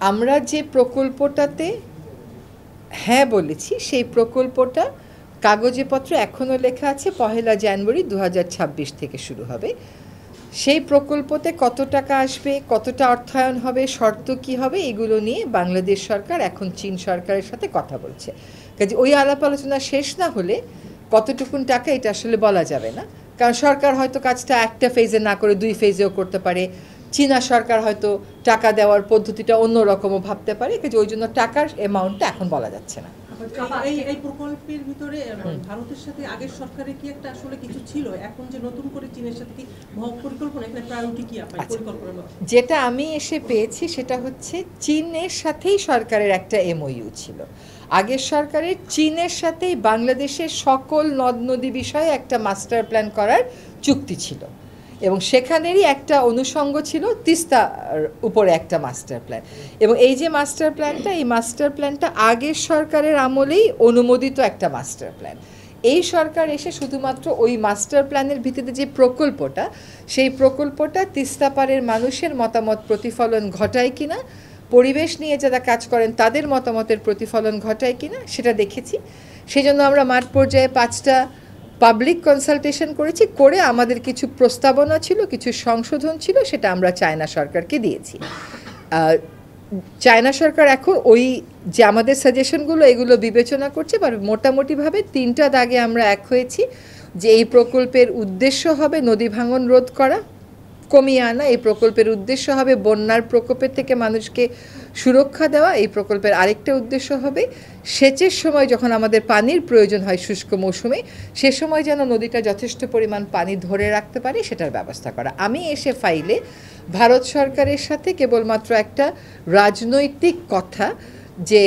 আমরা যে প্রকল্পটাতে হ্যাঁ বলেছি সেই প্রকল্পটা কাগজে পত্রে এখনও লেখা আছে 1 জানুয়ারি 2026 থেকে শুরু হবে। সেই প্রকল্পতে কত টাকা আসবে, কতটা অর্থায়ন হবে, শর্ত কি হবে, এগুলো নিয়ে বাংলাদেশ সরকার এখন চীন সরকারের সাথে কথা বলছে। কাজে ওই আলাপ আলোচনা শেষ না হলে কতটুকুন টাকা এটা আসলে বলা যাবে না, কারণ সরকার হয়তো কাজটা একটা ফেজে না করে 2 ফেজেও করতে পারে। চীনা সরকার হয়তো টাকা দেওয়ার পদ্ধতিটা অন্যরকমও ভাবতে পারে, কাজে ওই জন্য টাকার অ্যামাউন্টটা এখন বলা যাচ্ছে না। এই প্রকল্পের ভিতরে ভারতের সাথে আগের সরকারের কি একটা আসলে কিছু ছিল, এখন যে নতুন করে চীনের সাথে কি পরিকল্পনা, এখানে প্রায়োরিটি কি আপনার পরিকল্পনা? যেটা আমি এসে পেয়েছি সেটা হচ্ছে চীনের সাথেই সরকারের একটা এমওইউ ছিল। আগের সরকারের চীনের সাথেই বাংলাদেশের সকল নদ নদী বিষয়ে একটা মাস্টার প্ল্যান করার চুক্তি ছিল, এবং সেখানেরই একটা অনুষঙ্গ ছিল তিস্তার উপরে একটা মাস্টার প্ল্যান। এবং এই যে মাস্টার প্ল্যানটা, এই মাস্টার প্ল্যানটা আগের সরকারের আমলেই অনুমোদিত একটা মাস্টার প্ল্যান। এই সরকার এসে শুধুমাত্র ওই মাস্টার প্ল্যানের ভিত্তিতে যে প্রকল্পটা, সেই প্রকল্পটা তিস্তা পাড়ের মানুষের মতামত প্রতিফলন ঘটায় কিনা, পরিবেশ নিয়ে যারা কাজ করেন তাদের মতামতের প্রতিফলন ঘটায় কিনা সেটা দেখেছি। সেই জন্য আমরা মাঠ পর্যায়ে 5টা পাবলিক কনসালটেশন করেছি, করে আমাদের কিছু প্রস্তাবনা ছিল, কিছু সংশোধন ছিল, সেটা আমরা চায়না সরকারকে দিয়েছি। চায়না সরকার এখন ওই যে আমাদের সাজেশনগুলো এগুলো বিবেচনা করছে, বা মোটামুটিভাবে 3টা দাগে আমরা এক হয়েছি যে এই প্রকল্পের উদ্দেশ্য হবে নদী ভাঙন রোধ করা, কমিয়ে আনা। এই প্রকল্পের উদ্দেশ্য হবে বন্যার প্রকোপের থেকে মানুষকে সুরক্ষা দেওয়া। এই প্রকল্পের আরেকটা উদ্দেশ্য হবে সেচের সময় যখন আমাদের পানির প্রয়োজন হয় শুষ্ক মৌসুমে, সে সময় যেন নদীটা যথেষ্ট পরিমাণ পানি ধরে রাখতে পারে সেটার ব্যবস্থা করা। আমি এসে ফাইলে ভারত সরকারের সাথে কেবলমাত্র একটা রাজনৈতিক কথা যে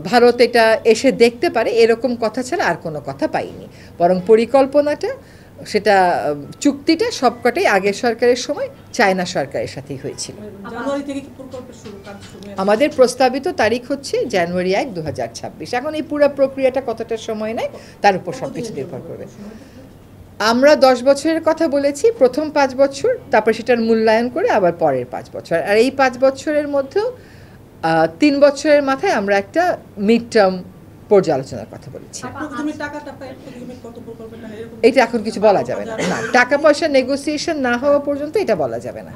ভারত এটা এসে দেখতে পারে এরকম কথা ছাড়া আর কোনো কথা পাইনি, বরং পরিকল্পনাটা, সেটা চুক্তিটা সবকটাই আগের সরকারের সময় চায়না সরকারের সাথেই হয়েছিল। আমাদের প্রস্তাবিত তারিখ হচ্ছে জানুয়ারি 1, 2026। এখন এই পুরো প্রক্রিয়াটা কতটা সময় নেয় তার উপর সব কিছু নির্ভর করবে। আমরা 10 বছরের কথা বলেছি, প্রথম 5 বছর, তারপর সেটার মূল্যায়ন করে আবার পরের 5 বছর, আর এই 5 বছরের মধ্যেও 3 বছরের মাথায় আমরা একটা মিড টার্ম পর্যালোচনার কথা বলেছি। এটা এখন কিছু বলা যাবে না, টাকা পয়সা নেগোসিয়েশন না হওয়া পর্যন্ত এটা বলা যাবে না।